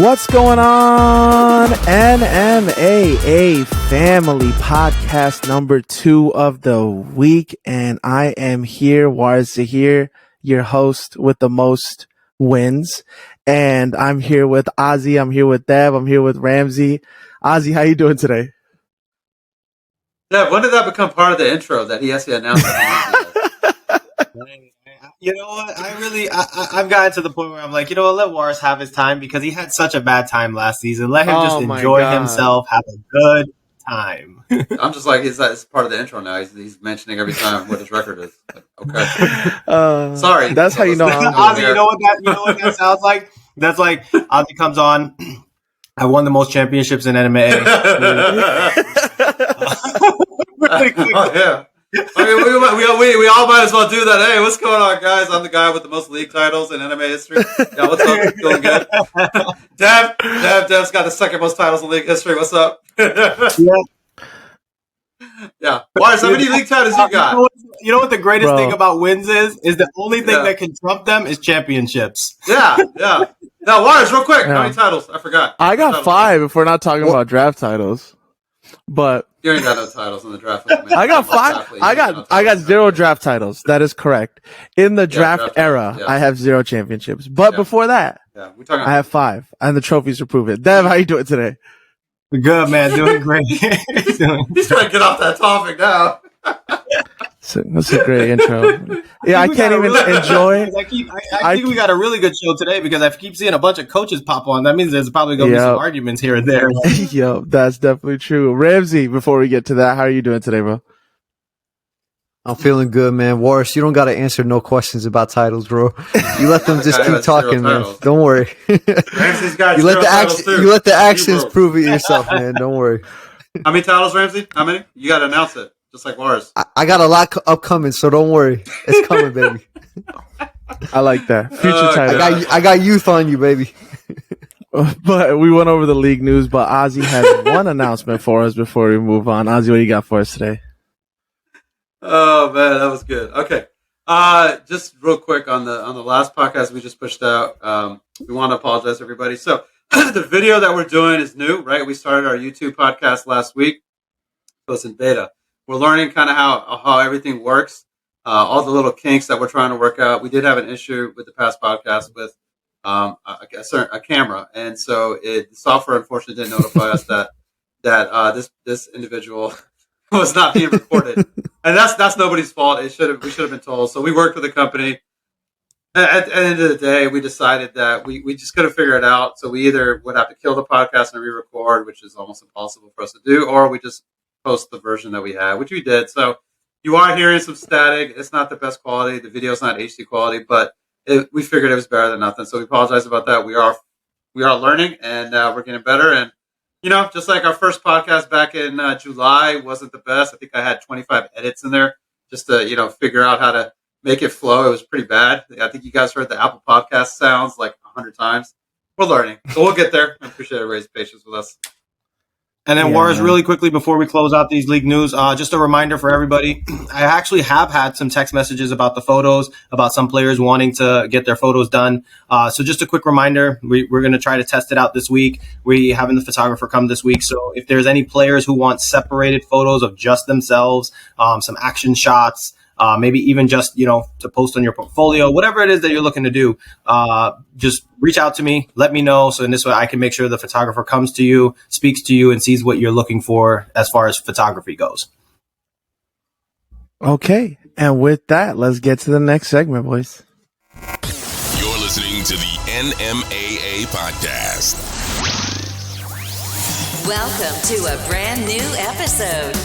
What's going on? NMAA Family Podcast number 2 of the week. And I am here, Zahid, your host with the most wins. And I'm here with Ozzy. I'm here with Dev. I'm here with Ramsey. Ozzy, how you doing today? Dev, when did that become part of the intro that he has to announce it? You know what? I've gotten to the point where I'm like, you know what? Let Warris have his time because he had such a bad time last season. Let him just enjoy himself, have a good time. I'm just like, it's part of the intro now. He's mentioning every time what his record is. Like, okay. Sorry. That's how you know. Ozzy, you know what that sounds like? That's like Ozzy comes on. I won the most championships in NMAA. Really quick. Oh, yeah. I mean, we all might as well do that. Hey, what's going on, guys? I'm the guy with the most league titles in anime history. Yeah, what's up? Feeling good? Dev's got the second most titles in league history. What's up? Yeah. Warris, how many league titles you got? You know what the greatest thing about wins is the only thing that can trump them is championships. Yeah. Now, Warris, real quick, how many titles? I forgot. I got 5 if we're not talking about draft titles. But you ain't got no titles in the draft. Man. I got 5. I got 0 draft titles. That is correct. In the draft era, I have 0 championships. But before that, I have 5, and the trophies to prove it. Dev, how you doing today? Good, man. Doing great. He's trying to get off that topic now. That's a great intro. Yeah, I can't even enjoy. I think we got a really good show today because I keep seeing a bunch of coaches pop on. That means there's probably going to be some arguments here and there. Yo, that's definitely true. Ramsey, before we get to that, how are you doing today, bro? I'm feeling good, man. Warris, you don't got to answer no questions about titles, bro. You let them just keep talking, man. Don't worry. Ramsey's got you let the actions prove it yourself, man. Don't worry. How many titles, Ramsey? How many? You got to announce it. Just like Warris. I got a lot upcoming, so don't worry. It's coming, baby. I like that. Future title. I got youth on you, baby. But we went over the league news, but Ozzy has one announcement for us before we move on. Ozzy, what do you got for us today? Oh, man, that was good. Okay. Just real quick on the last podcast we just pushed out. We want to apologize to everybody. So the video that we're doing is new, right? We started our YouTube podcast last week. So it's in beta. We're learning kind of how everything works, all the little kinks that we're trying to work out. We did have an issue with the past podcast with a camera, and so the software unfortunately didn't notify us that this individual was not being recorded, and that's nobody's fault. We should have been told. So we worked with the company. At the end of the day, we decided that we just couldn't figure it out. So we either would have to kill the podcast and re-record, which is almost impossible for us to do, or we just post the version that we had, which we did. So you are hearing some static. It's not the best quality. The video's not HD quality, but we figured it was better than nothing. So we apologize about that. We are learning, and we're getting better. And just like our first podcast back in July wasn't the best. I think I had 25 edits in there just to figure out how to make it flow. It was pretty bad. I think you guys heard the Apple Podcast sounds like 100 times. We're learning, so we'll get there. I appreciate everybody's patience with us. And then, Warris, really quickly before we close out these league news, just a reminder for everybody. I actually have had some text messages about the photos, about some players wanting to get their photos done. So just a quick reminder, we're going to try to test it out this week. We're having the photographer come this week. So if there's any players who want separated photos of just themselves, some action shots, maybe even just, to post on your portfolio, whatever it is that you're looking to do, just reach out to me, let me know. So in this way, I can make sure the photographer comes to you, speaks to you, and sees what you're looking for as far as photography goes. Okay. And with that, let's get to the next segment, boys. You're listening to the NMAA Podcast. Welcome to a brand new episode.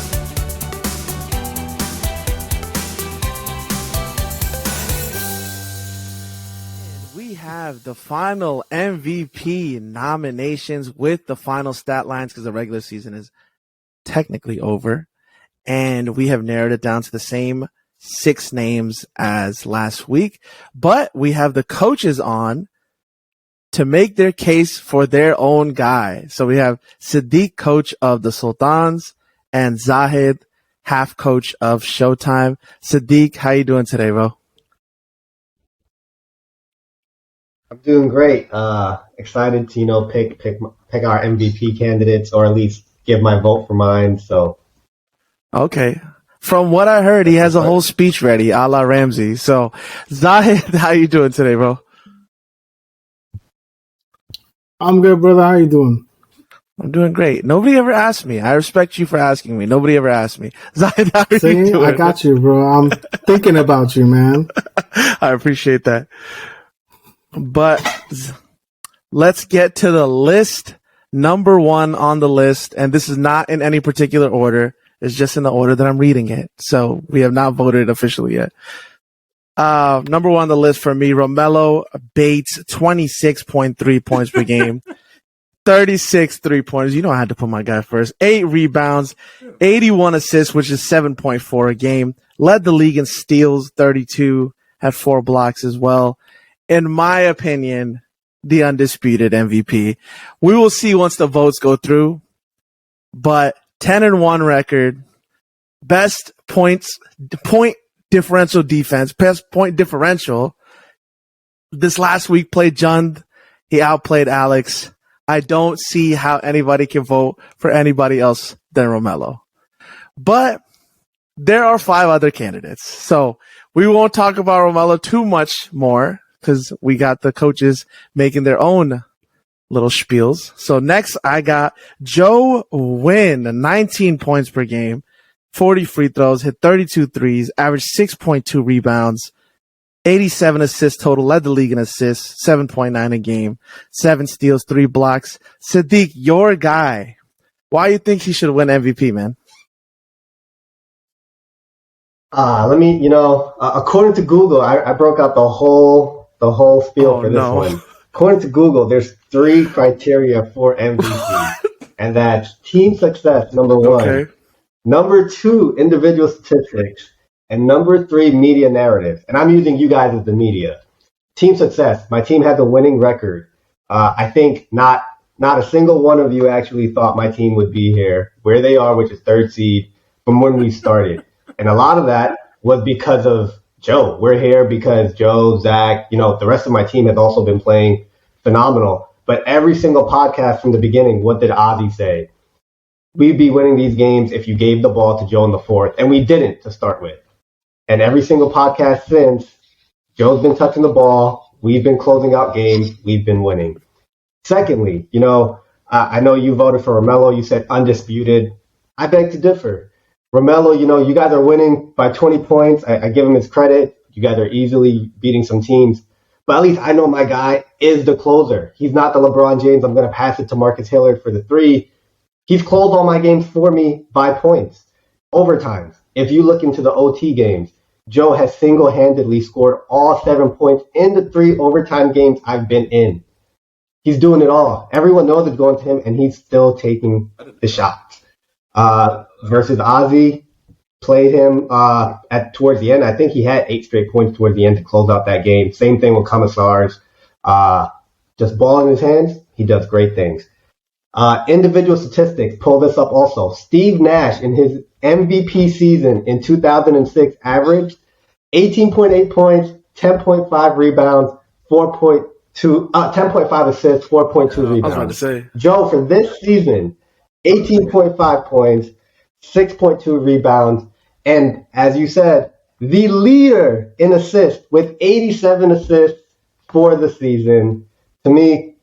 We have the final MVP nominations with the final stat lines because the regular season is technically over. And we have narrowed it down to the same 6 names as last week. But we have the coaches on to make their case for their own guy. So we have Siddique, coach of the Sultans, and Zahid, half coach of Showtime. Siddique, how you doing today, bro? I'm doing great. Excited to pick our MVP candidates, or at least give my vote for mine. So, Okay. From what I heard, he has a whole speech ready, a la Ramsey. So, Zahid, how you doing today, bro? I'm good, brother. How you doing? I'm doing great. Nobody ever asked me. I respect you for asking me. Nobody ever asked me. Zahid, how are you doing? I got you, bro. I'm thinking about you, man. I appreciate that. But let's get to the list. Number one on the list, and this is not in any particular order. It's just in the order that I'm reading it. So we have not voted officially yet. Number one on the list for me, Romelo Bates, 26.3 points per game, 36 3-pointers. You know I had to put my guy first. 8 rebounds, 81 assists, which is 7.4 a game. Led the league in steals, 32, had 4 blocks as well. In my opinion, the undisputed MVP. We will see once the votes go through, but 10-1 record, best point differential defense, best point differential. This last week played Jund. He outplayed Alex. I don't see how anybody can vote for anybody else than Romelo. But there are 5 other candidates. So we won't talk about Romelo too much more because we got the coaches making their own little spiels. So next I got Joe Wynn, 19 points per game, 40 free throws, hit 32 threes, averaged 6.2 rebounds, 87 assists total, led the league in assists, 7.9 a game, 7 steals, 3 blocks. Siddique, your guy. Why do you think he should win MVP, man? according to Google, I broke out the whole spiel for this one. According to Google, there's 3 criteria for MVP, and that's team success, number 1. Okay. Number 2, individual statistics. And number 3, media narrative. And I'm using you guys as the media. Team success. My team has a winning record. I think not a single one of you actually thought my team would be here where they are, which is 3rd seed from when we started. And a lot of that was because of Joe. We're here because Joe, Zach, the rest of my team has also been playing phenomenal. But every single podcast from the beginning, what did Ozzy say? We'd be winning these games if you gave the ball to Joe in the 4th. And we didn't to start with. And every single podcast since, Joe's been touching the ball. We've been closing out games. We've been winning. Secondly, I know you voted for Romelo. You said undisputed. I beg to differ. Romelo, you guys are winning by 20 points. I give him his credit. You guys are easily beating some teams. But at least I know my guy is the closer. He's not the LeBron James. I'm going to pass it to Marcus Hillard for the 3. He's closed all my games for me by points. Overtimes. If you look into the OT games, Joe has single-handedly scored all 7 points in the 3 overtime games I've been in. He's doing it all. Everyone knows it's going to him, and he's still taking the shots. Versus Ozzy, played him towards the end. I think he had 8 straight points towards the end to close out that game. Same thing with Commissars. Just ball in his hands, he does great things. Individual statistics, pull this up also. Steve Nash, in his MVP season in 2006, averaged 18.8 points, 10.5 rebounds, 10.5 assists, 4.2 rebounds. I was about to say. Joe, for this season, 18.5 points, 6.2 rebounds, and as you said, the leader in assists with 87 assists for the season. To me,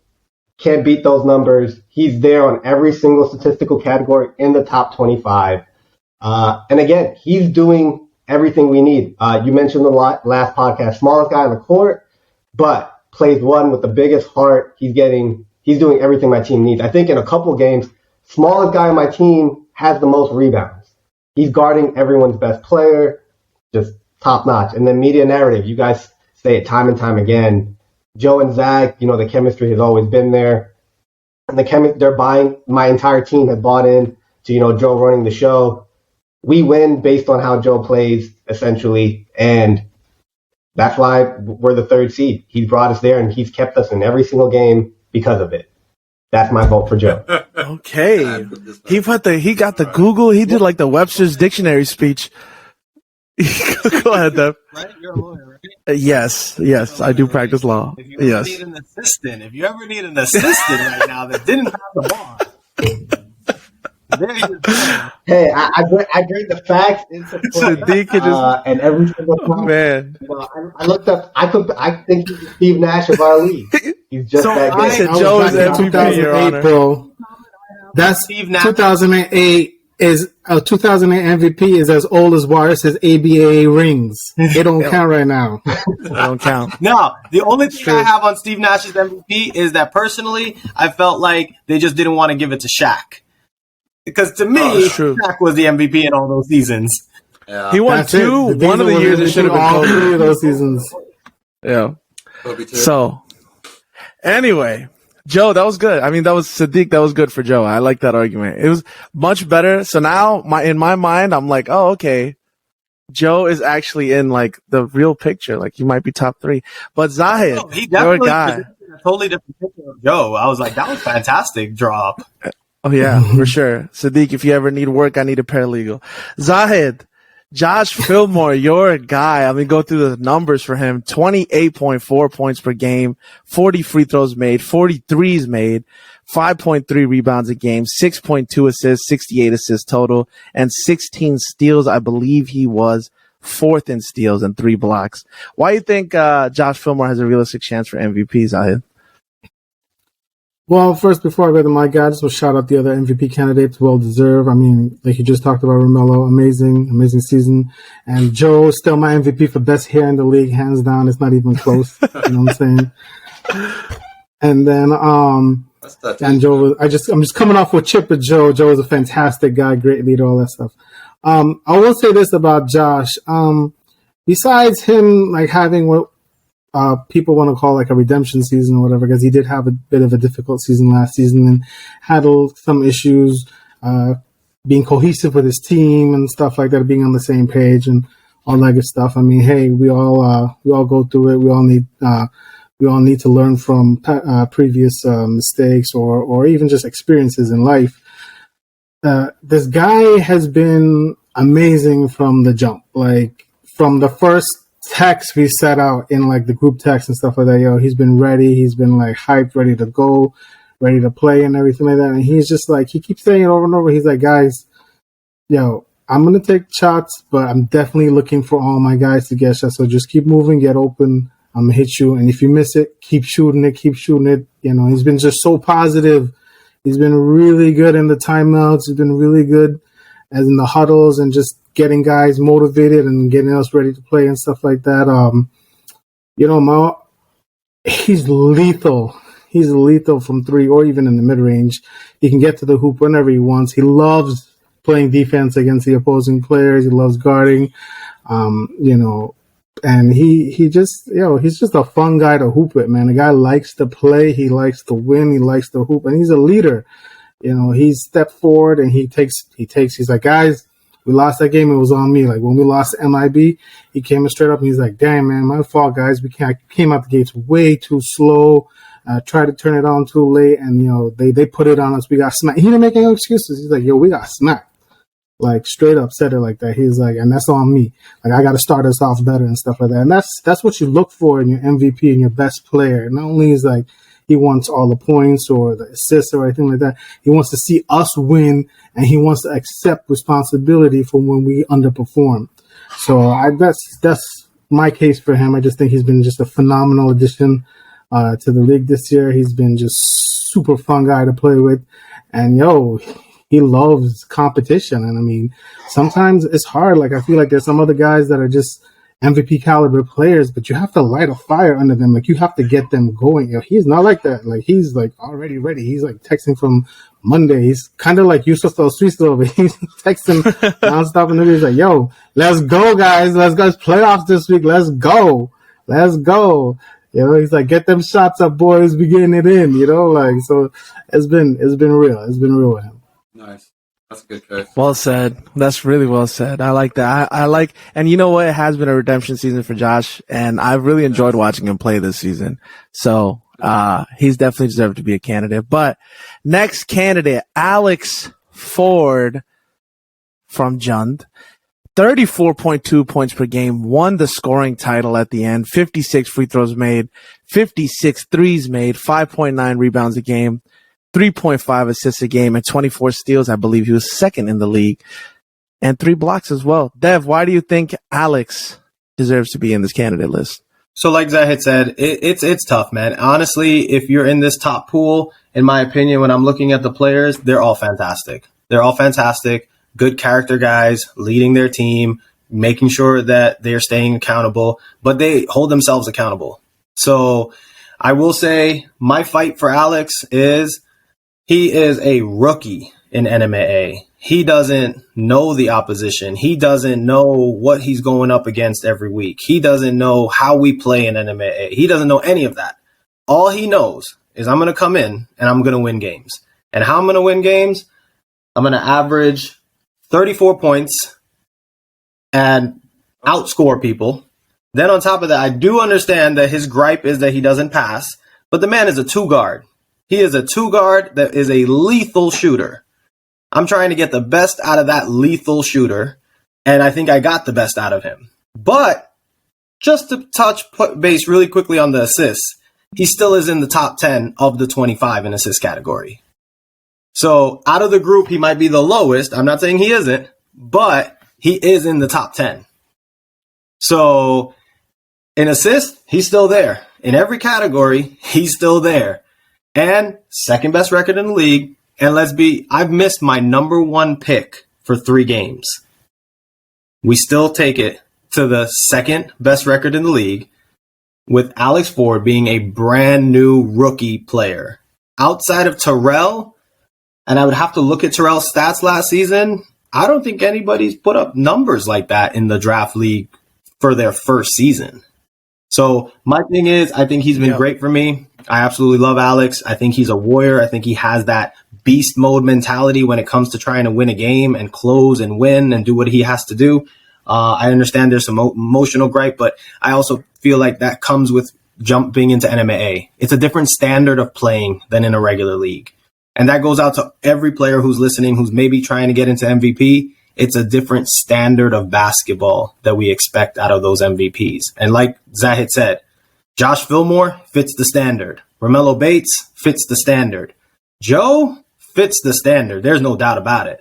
can't beat those numbers. He's there on every single statistical category in the top 25. And again, he's doing everything we need. You mentioned the last podcast, smallest guy on the court, but plays one with the biggest heart. He's doing everything my team needs. I think in a couple games, smallest guy on my team has the most rebounds. He's guarding everyone's best player, just top notch. And then media narrative, you guys say it time and time again. Joe and Zach, the chemistry has always been there. And they're buying, my entire team has bought in to, Joe running the show. We win based on how Joe plays, essentially. And that's why we're the 3rd seed. He's brought us there, and he's kept us in every single game because of it. That's my vote for Joe. Okay. He got the Google. He did like the Webster's Dictionary speech. Go ahead, Dev. Right? You're a lawyer, right? Yes, I do practice law. If you ever Yes. need an assistant right now that didn't have the bar, there you go. Hey, I bring the facts into play, Siddique could just, and every single time, man. I looked up. I think he's the Steve Nash of our league. He's just So that I good. said I was Joe back is in MVP, Your 2008, Honor. bro. That's Steve Nash. 2008 is 2008 MVP is as old as Wallace's ABA rings. It don't count right now. I don't count. No, the only thing True. I have on Steve Nash's MVP is that personally, I felt like they just didn't want to give it to Shaq. Because to me, that's true. Shaq was the MVP in all those seasons. Yeah. He won That's two. it. One of the These years are it should have been all 3 Kobe. of those seasons. Yeah. Kobe too. So, anyway, Joe, that was good. I mean, that was Siddique. That was good for Joe. I like that argument. It was much better. So now, in my mind, I'm like, oh, okay. Joe is actually in like the real picture. Like he might be top 3. But Zahid, No, he your definitely guy. presented a totally different picture of Joe. I was like, that was fantastic drop. Oh yeah, for sure. Siddique, if you ever need work, I need a paralegal. Zahid, Josh Fillmore, your guy. I mean, go through the numbers for him. 28.4 points per game, 40 free throws made, 43s made, 5.3 rebounds a game, 6.2 assists, 68 assists total, and 16 steals. I believe he was 4th in steals and 3 blocks. Why do you think Josh Fillmore has a realistic chance for MVP, Zahid? Well, first, before I go to my guy, I just want to shout out the other MVP candidates. Well deserved. I mean, like you just talked about, Romello, amazing season. And Joe, still my MVP for best hair in the league, hands down. It's not even close. You know what I'm saying? And then, That's touching. and Joe, I'm just coming off with Chip with Joe. Joe is a fantastic guy, great leader, all that stuff. I will say this about Josh. Besides him, like having what people want to call like a redemption season or whatever, because he did have a bit of a difficult season last season and had some issues being cohesive with his team and stuff like that, being on the same page and all that good stuff. I mean, hey, we all go through it. We all need to learn from previous mistakes or even just experiences in life. This guy has been amazing from the jump, like from the first text we set out in like the group text and stuff like that. Yo, he's been ready. He's been like hyped, ready to go, ready to play and everything like that. And he's just like, he keeps saying it over and over. He's like, guys, yo, I'm going to take shots, but I'm definitely looking for all my guys to get shots. So just keep moving, get open. I'm going to hit you. And if you miss it, keep shooting it. You know, he's been just so positive. He's been really good in the timeouts. He's been really good as in the huddles and just getting guys motivated and getting us ready to play and stuff like that. You know, he's lethal. He's lethal from 3 or even in the mid-range. He can get to the hoop whenever he wants. He loves playing defense against the opposing players. He loves guarding, you know, and he just, you know, he's just a fun guy to hoop with, man. The guy likes to play. He likes to win. He likes to hoop, and he's a leader. You know, he's stepped forward and he's like, guys, we lost that game. It was on me. Like when we lost to MIB, he came in straight up and he's like, damn, man, my fault, guys. We came out the gates way too slow. Tried to turn it on too late. And, you know, they put it on us. We got smacked. He didn't make any excuses. He's like, yo, we got smacked. Like straight up said it like that. He's like, and that's on me. Like I got to start us off better and stuff like that. And that's what you look for in your MVP and your best player. Not only is like, he wants all the points or the assists or anything like that. He wants to see us win, and he wants to accept responsibility for when we underperform. So that's my case for him. I just think he's been just a phenomenal addition to the league this year. He's been just super fun guy to play with, and yo, he loves competition. And I mean, sometimes it's hard. Like I feel like there's some other guys that are just MVP caliber players, but you have to light a fire under them. Like you have to get them going. You know, he's not like that. Like he's like already ready. He's like texting from Monday. He's kind of like Yusuf El-Swiss over. He's texting nonstop, and he's like, "Yo, let's go, guys. Let's go. It's playoffs this week. Let's go. Let's go." You know, he's like, "Get them shots up, boys. We getting it in." You know, like so. It's been real. It's been real with him. Nice. That's a good coach. Well said. That's really well said. I like that. I like, and you know what? It has been a redemption season for Josh, and I've really enjoyed watching him play this season. So, he's definitely deserved to be a candidate. But next candidate, Alex Ford from Jund. 34.2 points per game, won the scoring title at the end, 56 free throws made, 56 threes made, 5.9 rebounds a game, 3.5 assists a game, and 24 steals. I believe he was second in the league, and 3 blocks as well. Dev, why do you think Alex deserves to be in this candidate list? So like Zahid said, it's tough, man. Honestly, if you're in this top pool, in my opinion, when I'm looking at the players, they're all fantastic. They're all fantastic, good character guys, leading their team, making sure that they're staying accountable, but they hold themselves accountable. So I will say my fight for Alex is he is a rookie in NMAA. He doesn't know the opposition. He doesn't know what he's going up against every week. He doesn't know how we play in NMAA. He doesn't know any of that. All he knows is I'm going to come in and I'm going to win games. And how I'm going to win games, I'm going to average 34 points and outscore people. Then on top of that, I do understand that his gripe is that he doesn't pass, but the man is a 2-guard. He is a 2-guard that is a lethal shooter. I'm trying to get the best out of that lethal shooter, and I think I got the best out of him. But just to touch base really quickly on the assists, he still is in the top 10 of the 25 in assist category. So out of the group, he might be the lowest. I'm not saying he isn't, but he is in the top 10. So in assists, he's still there. In every category, he's still there. And second best record in the league. And I've missed my number 1 pick for 3 games. We still take it to the second best record in the league with Alex Ford being a brand new rookie player. Outside of Terrell, and I would have to look at Terrell's stats last season, I don't think anybody's put up numbers like that in the draft league for their first season. So my thing is, I think he's been great for me. I absolutely love Alex. I think he's a warrior. I think he has that beast mode mentality when it comes to trying to win a game and close and win and do what he has to do. I understand there's some emotional gripe, but I also feel like that comes with jumping into NMAA. It's a different standard of playing than in a regular league. And that goes out to every player who's listening, who's maybe trying to get into MVP. It's a different standard of basketball that we expect out of those MVPs. And like Zahid said, Josh Fillmore fits the standard. Romello Bates fits the standard. Joe fits the standard. There's no doubt about it.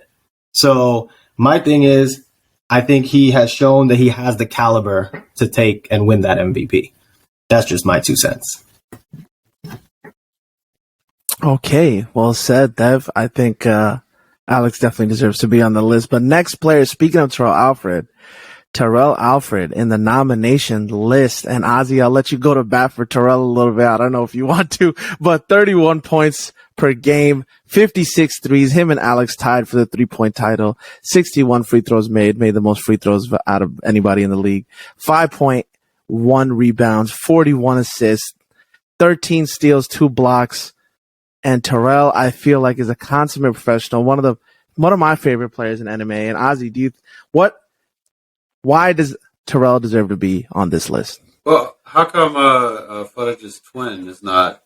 So my thing is, I think he has shown that he has the caliber to take and win that MVP. That's just my 2 cents. Okay, well said, Dev. I think Alex definitely deserves to be on the list. But next player, speaking of Terrell Alfred in the nomination list. And Ozzy, I'll let you go to bat for Terrell a little bit. I don't know if you want to, but 31 points per game, 56 threes. Him and Alex tied for the 3-point title. 61 free throws made the most free throws out of anybody in the league. 5.1 rebounds, 41 assists, 13 steals, 2 blocks. And Terrell, I feel like, is a consummate professional. One of my favorite players in NMAA. And Ozzy, why does Terrell deserve to be on this list? Well, how come Footage's twin is not,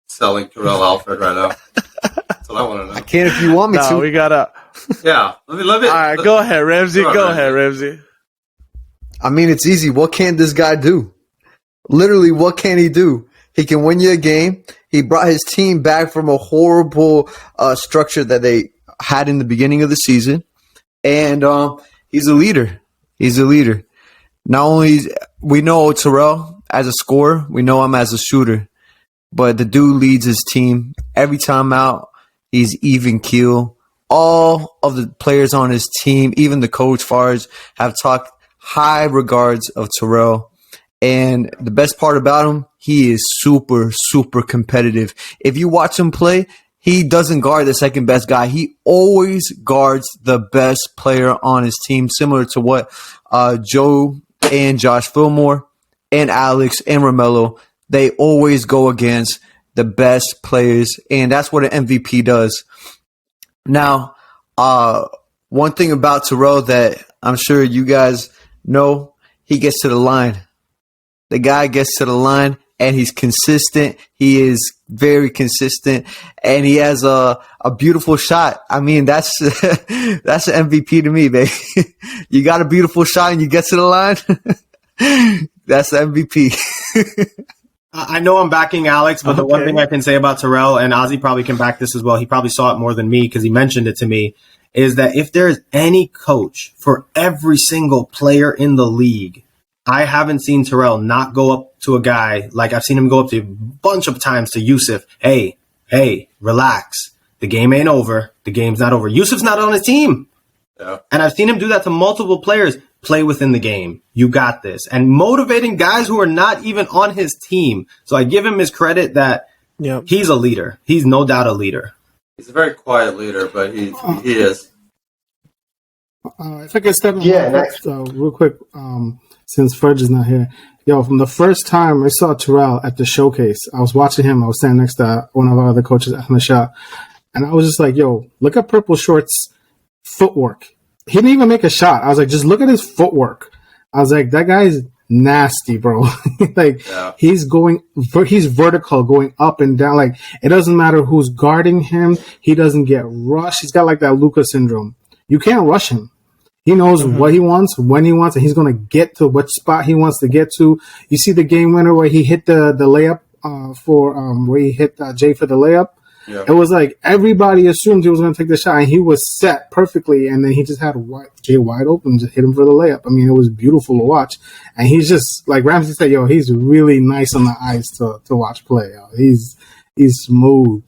selling Terrell Alfred right now? That's what I want to know. I can if you want me to. We gotta. Yeah, let me. All right, go ahead, Ramsey. Go ahead, Ramsey. I mean, it's easy. What can this guy do? Literally, what can he do? He can win you a game. He brought his team back from a horrible structure that they had in the beginning of the season. And he's a leader. He's a leader. Not only we know Terrell as a scorer, we know him as a shooter. But the dude leads his team. Every time out, he's even keel. All of the players on his team, even the coach Fars, have talked high regards of Terrell. And the best part about him, he is super, super competitive. If you watch him play, he doesn't guard the second best guy. He always guards the best player on his team, similar to what Joe and Josh Fillmore and Alex and Romello, they always go against the best players, and that's what an MVP does. Now, one thing about Terrell that I'm sure you guys know, he gets to the line. The guy gets to the line and he's consistent. He is very consistent, and he has a beautiful shot. I mean, that's that's an MVP to me, baby. You got a beautiful shot and you get to the line. That's the MVP. I know I'm backing Alex, but the one thing I can say about Terrell, and Ozzy probably can back this as well, he probably saw it more than me because he mentioned it to me, is that if there's any coach for every single player in the league, I haven't seen Terrell not go up to a guy like I've seen him go up to a bunch of times to Yusuf. Hey, relax. The game ain't over. The game's not over. Yusuf's not on his team. Yeah. And I've seen him do that to multiple players. Play within the game. You got this. And motivating guys who are not even on his team. So I give him his credit that he's a leader. He's no doubt a leader. He's a very quiet leader, but he is. If I could step in real quick, since Fudge is not here. Yo, from the first time I saw Terrell at the showcase, I was watching him. I was standing next to one of our other coaches on the shot. And I was just like, yo, look at Purple Short's footwork. He didn't even make a shot. I was like, just look at his footwork. I was like, that guy's nasty, bro. He's vertical, going up and down. Like, it doesn't matter who's guarding him. He doesn't get rushed. He's got like that Luka syndrome. You can't rush him. He knows what he wants, when he wants, and he's going to get to what spot he wants to get to. You see the game winner where he hit the layup where he hit Jay for the layup. Yeah. It was like everybody assumed he was going to take the shot, and he was set perfectly, and then he just had Jay wide open, just hit him for the layup. I mean, it was beautiful to watch. And he's just, like Ramsey said, yo, he's really nice on the ice to watch play. Yo. He's smooth.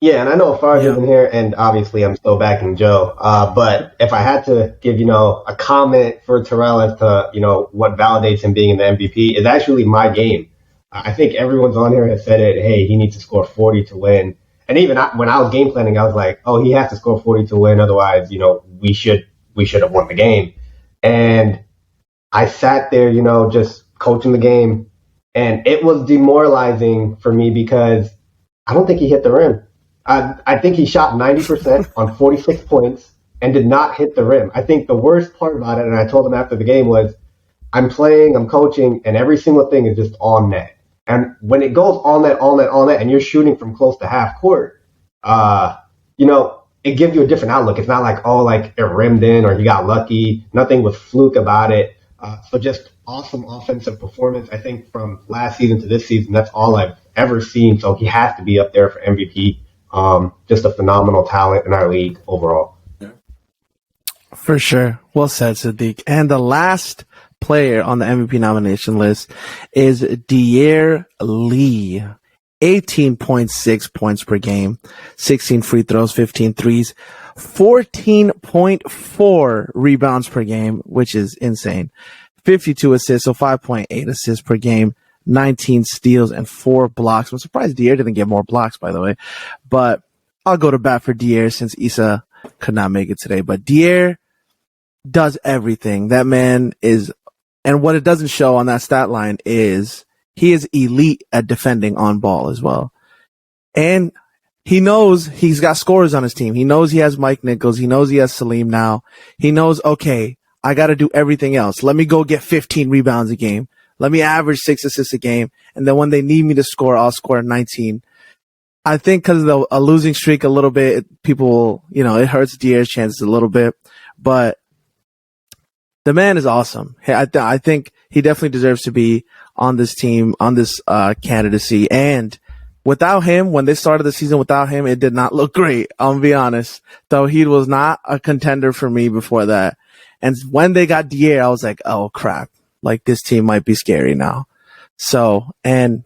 Yeah, and I know Farge isn't here, and obviously I'm still backing Joe. But if I had to give, a comment for Terrell as to, what validates him being in the MVP, is actually my game. I think everyone's on here has said it. Hey, he needs to score 40 to win. And even when I was game planning, I was like, oh, he has to score 40 to win. Otherwise, we should have won the game. And I sat there, just coaching the game. And it was demoralizing for me because I don't think he hit the rim. I think he shot 90% on 46 points and did not hit the rim. I think the worst part about it, and I told him after the game, was I'm playing, I'm coaching, and every single thing is just on net. And when it goes on net, and you're shooting from close to half court, it gives you a different outlook. It's not like, it rimmed in or he got lucky. Nothing was fluke about it. So just awesome offensive performance. I think from last season to this season, that's all I've ever seen. So he has to be up there for MVP. Just a phenomenal talent in our league overall. For sure. Well said, Siddique. And the last player on the MVP nomination list is Dier Lee. 18.6 points per game, 16 free throws, 15 threes, 14.4 rebounds per game, which is insane. 52 assists, so 5.8 assists per game, 19 steals, and 4 blocks. I'm surprised Dier didn't get more blocks, by the way. But I'll go to bat for Dier since Issa could not make it today. But Dier does everything. That man is, and what it doesn't show on that stat line is he is elite at defending on ball as well. And he knows he's got scorers on his team. He knows he has Mike Nichols. He knows he has Salim now. He knows, okay, I got to do everything else. Let me go get 15 rebounds a game. Let me average 6 assists a game. And then when they need me to score, I'll score 19. I think because of a losing streak a little bit, people will, it hurts Dier's chances a little bit. But the man is awesome. I think he definitely deserves to be on this team, on this candidacy. And without him, when they started the season without him, it did not look great. I'll be honest. Though he was not a contender for me before that. And when they got Dier, I was like, oh, crap. Like, this team might be scary now. So, and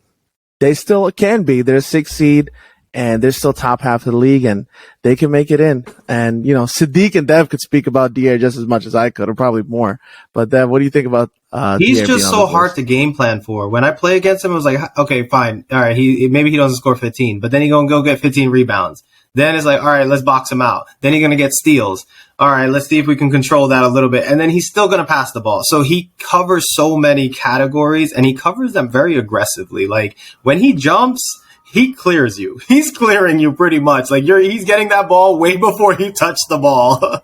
they still can be. They're a 6th seed, and they're still top half of the league, and they can make it in. And, Siddique and Dev could speak about Dier just as much as I could, or probably more. But Dev, what do you think about He's Dier just so hard to game plan for. When I play against him, I was like, okay, fine. All right, maybe he doesn't score 15, but then he's going to go get 15 rebounds. Then it's like, all right, let's box him out. Then he's going to get steals. All right, let's see if we can control that a little bit. And then he's still going to pass the ball. So he covers so many categories, and he covers them very aggressively. Like, when he jumps, he clears you. He's clearing you pretty much. Like, he's getting that ball way before he touched the ball.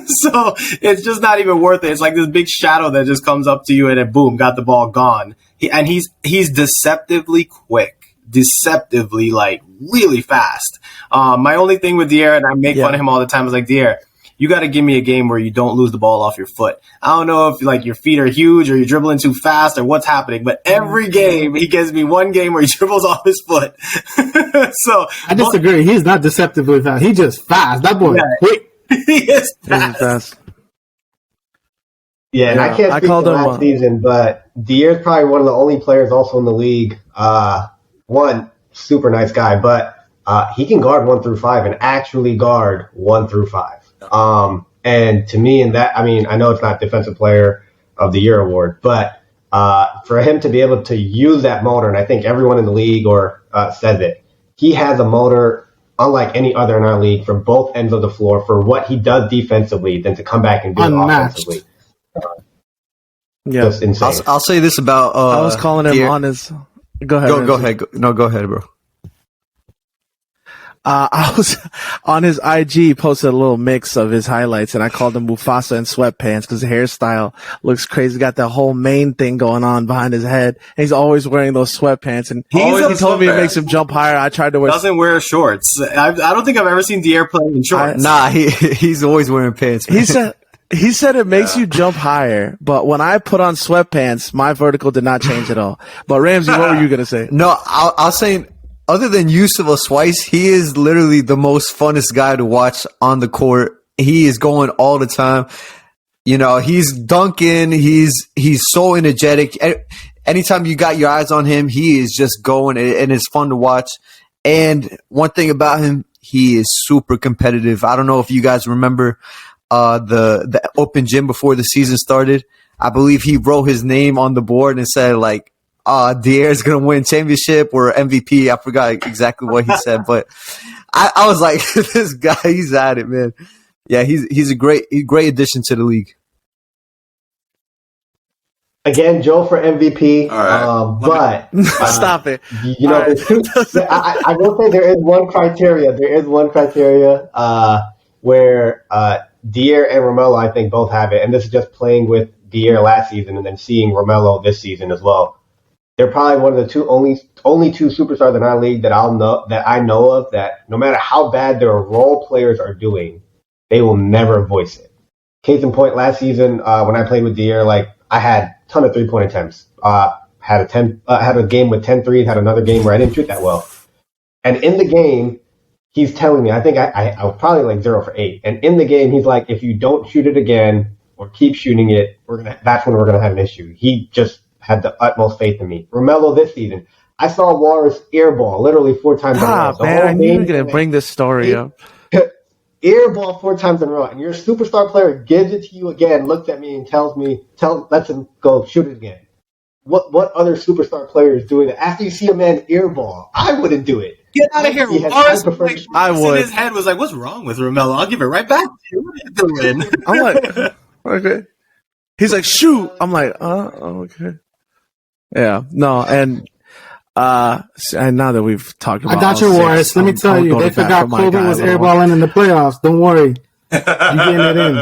So it's just not even worth it. It's like this big shadow that just comes up to you and then boom, got the ball gone. He's deceptively quick, deceptively like really fast. My only thing with Dier, and I make fun of him all the time, is like, Dier, you got to give me a game where you don't lose the ball off your foot. I don't know if like your feet are huge or you're dribbling too fast or what's happening, but every game he gives me one game where he dribbles off his foot. So I disagree. He's not deceptively fast. He's just fast. That boy quick. He is fast. Yeah, and I can't speak to last season, but Dier's probably one of the only players also in the league. One, super nice guy, but he can guard 1 through 5 and actually guard 1 through 5. And to me, in that, I mean, I know it's not Defensive Player of the Year award, but for him to be able to use that motor, and I think everyone in the league says it, he has a motor unlike any other in our league from both ends of the floor for what he does defensively, then to come back and do it offensively. Just insane. I'll say this about. I was calling him on his. Go ahead. Go ahead. No, go ahead, bro. I was on his IG, posted a little mix of his highlights, and I called him Mufasa in sweatpants because the hairstyle looks crazy. He's got that whole mane thing going on behind his head, and he's always wearing those sweatpants. And he told me it makes him jump higher. I tried to wear. Doesn't wear shorts. I don't think I've ever seen Dier play in shorts. He's always wearing pants. Man. He said it makes you jump higher, but when I put on sweatpants, my vertical did not change at all. But Ramsey, what were you gonna say? No, I'll say. Other than Yusuf Osweiss, he is literally the most funnest guy to watch on the court. He is going all the time. You know, he's dunking. He's so energetic. Anytime you got your eyes on him, he is just going, and it's fun to watch. And one thing about him, he is super competitive. I don't know if you guys remember the open gym before the season started. I believe he wrote his name on the board and said, like, Dier's going to win championship or MVP. I forgot exactly what he said, but I was like, this guy, he's at it, man. Yeah, he's a great addition to the league. Again, Joe for MVP. All right. But stop it. You know, I will say there is one criteria. Where Dier and Romello, I think, both have it, and this is just playing with Dier last season and then seeing Romello this season as well. They're probably one of the only two superstars in our league that I know of that no matter how bad their role players are doing, they will never voice it. Case in point, last season when I played with Dier, like I had a ton of 3-point attempts. Had a game with 10 threes, had another game where I didn't shoot that well. And in the game, he's telling me, I think I was probably like 0 for 8. And in the game, he's like, if you don't shoot it again or keep shooting it, that's when we're gonna have an issue. He just had the utmost faith in me. Romello this season, I saw Warriors airball literally 4 times in a row. Man, I knew you were going to bring this story up. Airball 4 times in a row, and your superstar player gives it to you again, looks at me and lets him go shoot it again. What other superstar player is doing that? After you see a man airball, I wouldn't do it. Get out of here. I would. In his head was like, what's wrong with Romello? I'll give it right back. What are you doing? I'm like, okay. He's like, shoot. I'm like, okay. Yeah, no, and now that we've talked about, I got your Warriors. Let me tell you, they forgot Kobe was airballing in the playoffs. Don't worry, you getting it in.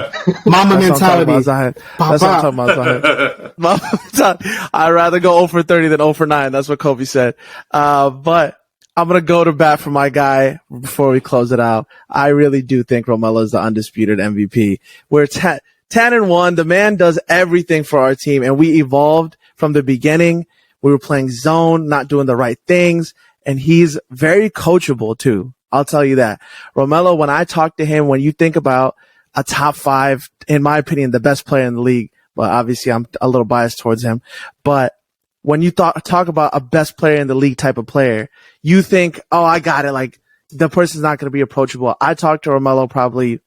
Mama mentality. That's what I'm talking about. I'd rather go 0 for 30 than 0 for 9. That's what Kobe said. But I'm gonna go to bat for my guy before we close it out. I really do think Romello is the undisputed MVP. We're 10-1. The man does everything for our team, and we evolved from the beginning. We were playing zone, not doing the right things, and he's very coachable too. I'll tell you that. Romello, when I talk to him, when you think about a top 5, in my opinion, the best player in the league, well, obviously I'm a little biased towards him, but when you talk about a best player in the league type of player, you think, oh, I got it. Like, the person's not going to be approachable. I talk to Romello probably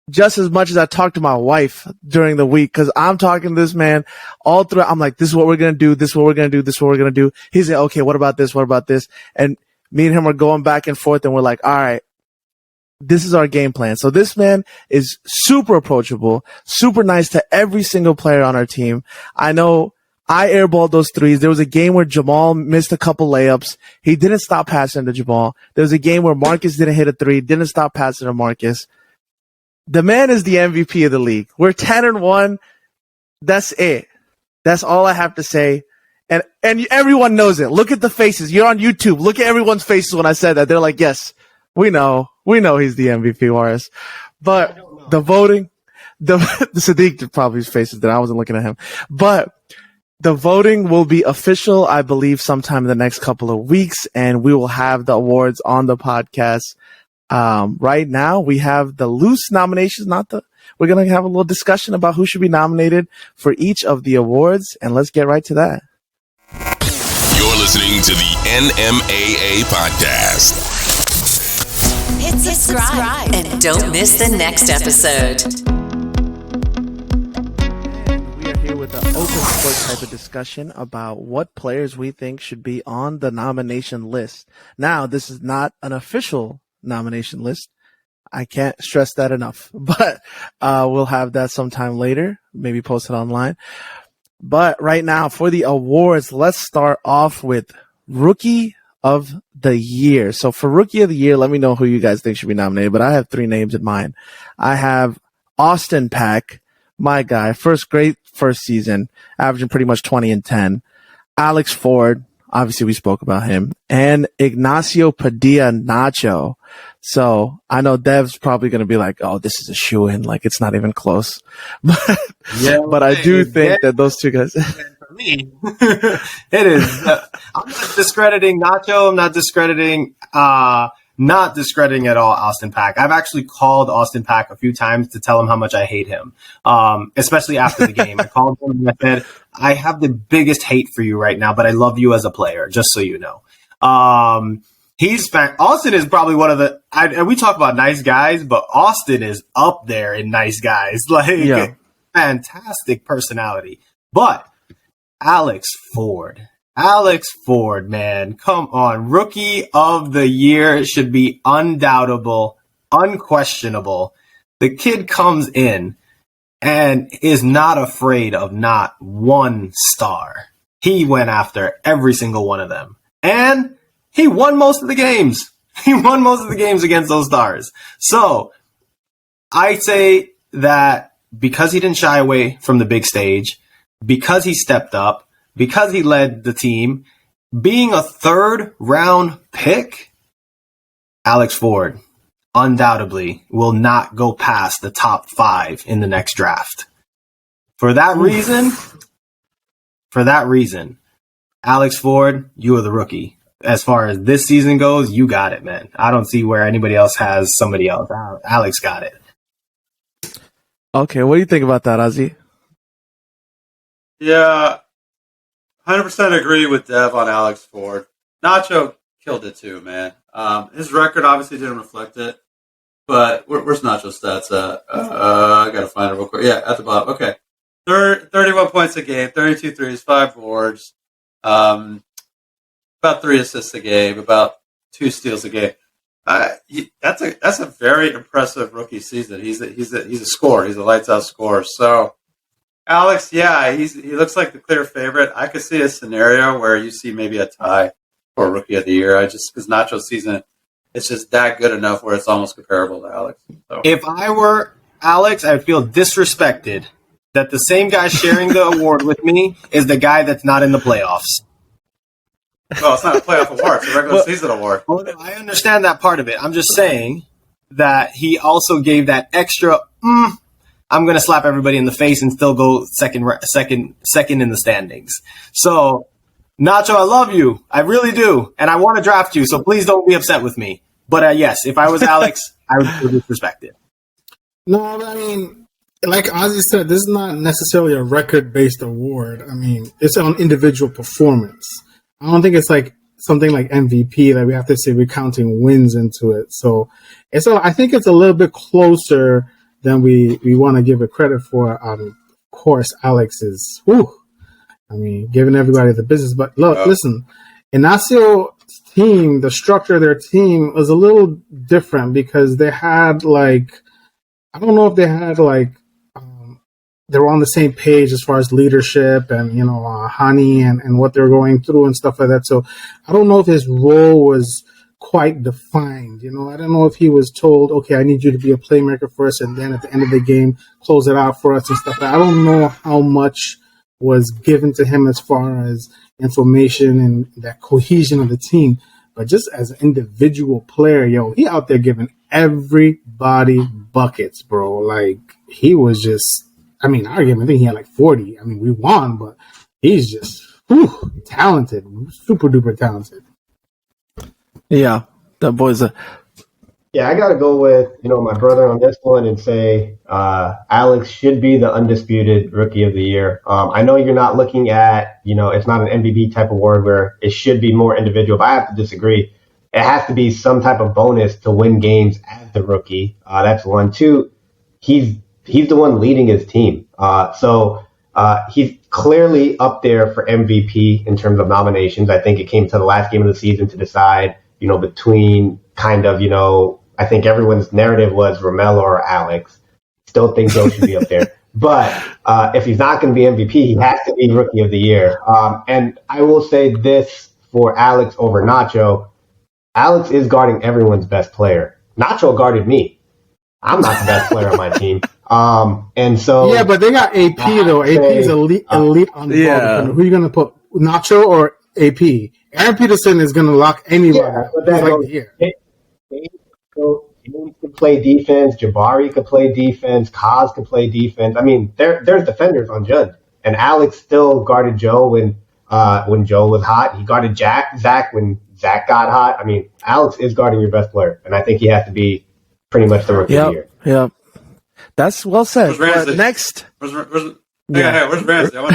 just as much as I talk to my wife during the week, because I'm talking to this man all through. I'm like, this is what we're going to do. This is what we're going to do. This is what we're going to do. He's like, okay, what about this? What about this? And me and him are going back and forth, and we're like, all right, this is our game plan. So this man is super approachable, super nice to every single player on our team. I know I airballed those threes. There was a game where Jamal missed a couple layups. He didn't stop passing to Jamal. There was a game where Marcus didn't hit a 3, didn't stop passing to Marcus. The man is the MVP of the league. We're 10-1. That's it. That's all I have to say. And everyone knows it. Look at the faces. You're on YouTube. Look at everyone's faces when I said that. They're like, yes, we know he's the MVP, Juarez. But the voting, the Siddique probably faces that I wasn't looking at him. But the voting will be official, I believe, sometime in the next couple of weeks, and we will have the awards on the podcast. Right now, we have the loose nominations, we're going to have a little discussion about who should be nominated for each of the awards, and let's get right to that. You're listening to the NMAA Podcast. Hit subscribe and don't miss the next episode. And we are here with an open sport type of discussion about what players we think should be on the nomination list. Now, this is not an official nomination list. I can't stress that enough, but we'll have that sometime later, maybe post it online. But right now for the awards, let's start off with Rookie of the Year. So for Rookie of the Year, let me know who you guys think should be nominated, but I have 3 names in mind. I have Austin Pack, my guy, great first season, averaging pretty much 20 and 10. Alex Ford, obviously we spoke about him, and Ignacio Padilla Nacho. So I know Dev's probably going to be like, oh, this is a shoo-in. Like, it's not even close. But I do think that those two guys. For me, it is. I'm not discrediting Nacho. I'm not discrediting at all Austin Pack. I've actually called Austin Pack a few times to tell him how much I hate him, especially after the game. I called him and I said, I have the biggest hate for you right now, but I love you as a player, just so you know. Austin is probably one of the, and we talk about nice guys, but Austin is up there in nice guys. Like, fantastic personality. But Alex Ford, man, come on. Rookie of the Year should be undoubtable, unquestionable. The kid comes in and is not afraid of not one star. He went after every single one of them. And he won most of the games. He won most of the games against those stars. So I say that because he didn't shy away from the big stage, because he stepped up, because he led the team, being a 3rd round pick, Alex Ford undoubtedly will not go past the top 5 in the next draft. For that reason, Alex Ford, you are the rookie. As far as this season goes, you got it, man. I don't see where anybody else has somebody else. Alex got it. Okay, what do you think about that, Ozzy? Yeah, 100% agree with Dev on Alex Ford. Nacho killed it too, man. His record obviously didn't reflect it, but where's Nacho's stats at? I got to find it real quick. Yeah, at the bottom. Okay. 31 points a game, 32 threes, 5 boards, about 3 assists a game, about 2 steals a game. That's a very impressive rookie season. He's a scorer. He's a lights out scorer. So Alex, yeah, he looks like the clear favorite. I could see a scenario where you see maybe a tie for Rookie of the Year. Because Nacho's season, it's just that good enough where it's almost comparable to Alex. So. If I were Alex, I would feel disrespected that the same guy sharing the award with me is the guy that's not in the playoffs. Well, it's not a playoff award; it's a regular season award. Well, I understand that part of it. I'm just saying that he also gave that extra. I'm going to slap everybody in the face and still go second in the standings. So, Nacho, I love you, I really do, and I want to draft you. So please don't be upset with me. But yes, if I was Alex, I would feel disrespected. No, I mean, like Ozzy said, this is not necessarily a record-based award. I mean, it's on individual performance. I don't think it's like something like MVP that we have to say we're counting wins into it. So I think it's a little bit closer than we want to give it credit for. Of course, Alex is, giving everybody the business. But look, listen, Ignacio's team, the structure of their team was a little different because they had I don't know if they had they were on the same page as far as leadership and, Hani and what they're going through and stuff like that. So I don't know if his role was quite defined. I don't know if he was told, okay, I need you to be a playmaker first, and then at the end of the game, close it out for us and stuff. I don't know how much was given to him as far as information and that cohesion of the team. But just as an individual player, he out there giving everybody buckets, bro. Like, he was just, I think he had like 40. We won, but he's just talented, super duper talented. Yeah, that boy's a... Yeah, I got to go with, my brother on this one and say Alex should be the undisputed Rookie of the Year. I know you're not looking at, it's not an MVP type award where it should be more individual, but I have to disagree. It has to be some type of bonus to win games as the rookie. That's one. Two, he's the one leading his team. So he's clearly up there for MVP in terms of nominations. I think it came to the last game of the season to decide, between kind of, I think everyone's narrative was Romello or Alex. Still think Joe should be up there. But if he's not going to be MVP, he has to be Rookie of the Year. And I will say this for Alex over Nacho. Alex is guarding everyone's best player. Nacho guarded me. I'm not the best player on my team. And so... Yeah, but they got AP, though. AP is elite on the ball. Who are you going to put, Nacho or AP? Aaron Peterson is going to lock anybody. James could play defense. Jabari could play defense. Kaz could play defense. There's defenders on Judd. And Alex still guarded Joe when Joe was hot. He guarded Zach when Zach got hot. Alex is guarding your best player. And I think he has to be pretty much the Rookie of the Year. Yep. That's well said. Next. Where's Ramsey? I want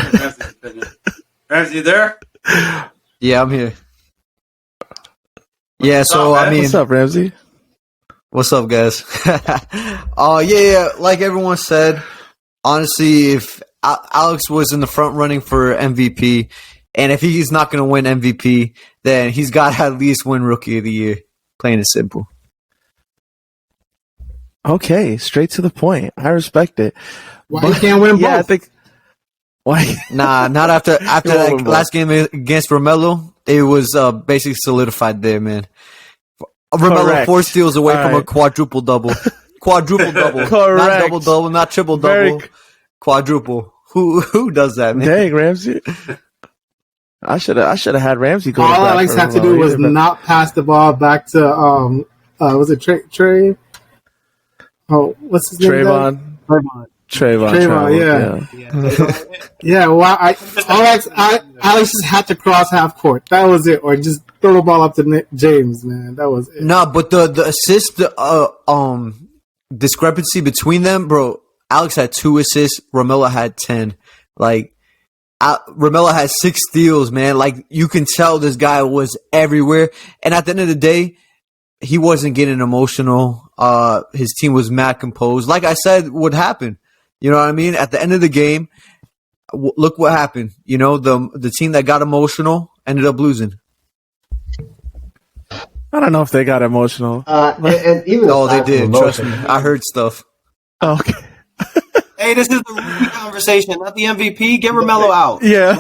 to hear Ramsey's opinion. Ramsey, you there? Yeah, I'm here. Yeah, what's up, Ramsey? What's up, guys? Yeah. Like everyone said, honestly, if Alex was in the front running for MVP, and if he's not going to win MVP, then he's got to at least win Rookie of the Year. Plain and simple. Okay, straight to the point. I respect it. Why you can't win both? Yeah, I think. Why? Nah, not after that last game against Romello. It was basically solidified there, man. Romello Correct. 4 steals away from a quadruple double. Quadruple double. Correct. Not double double, not triple double. Quadruple. Who does that, man? Dang, Ramsey. I should have had Ramsey go. All Alex had to do was not pass the ball back to was it Trey? Oh, what's his name? Trayvon, yeah. Well, Alex just had to cross half court. That was it, or just throw the ball up to James, man. That was it. No, but the assist discrepancy between them, bro. Alex had 2 assists. Romello had 10. Like, Romello had 6 steals, man. Like, you can tell this guy was everywhere. And at the end of the day, he wasn't getting emotional. His team was mad composed. Like I said, would happen. You know what I mean? At the end of the game, look what happened. The team that got emotional ended up losing. I don't know if they got emotional. And even they did. Trust me. I heard stuff. Okay. Hey, this is the rookie conversation, not the MVP. Get Romello out. Yeah.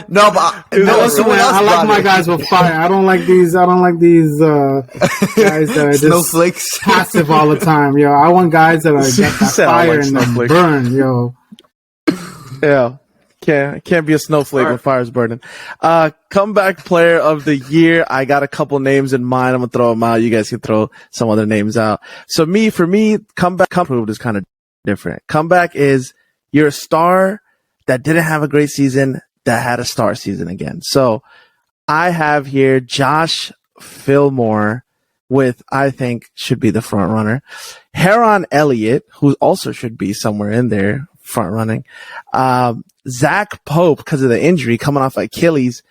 No, but I like my guys with fire. I don't like these guys that are just snowflakes, passive all the time. Yo, I want guys that are got that fire and that burn. Yo. Yeah. Can't be a snowflake when fire's burning. Comeback player of the year. I got a couple names in mind. I'm gonna throw them out. You guys can throw some other names out. So for me, comeback is kind of different. Comeback is you're a star that didn't have a great season that had a star season again. So I have here Josh Fillmore with, I think, should be the front runner. Heron Elliott, who also should be somewhere in there front running. Zach Pope, because of the injury coming off Achilles.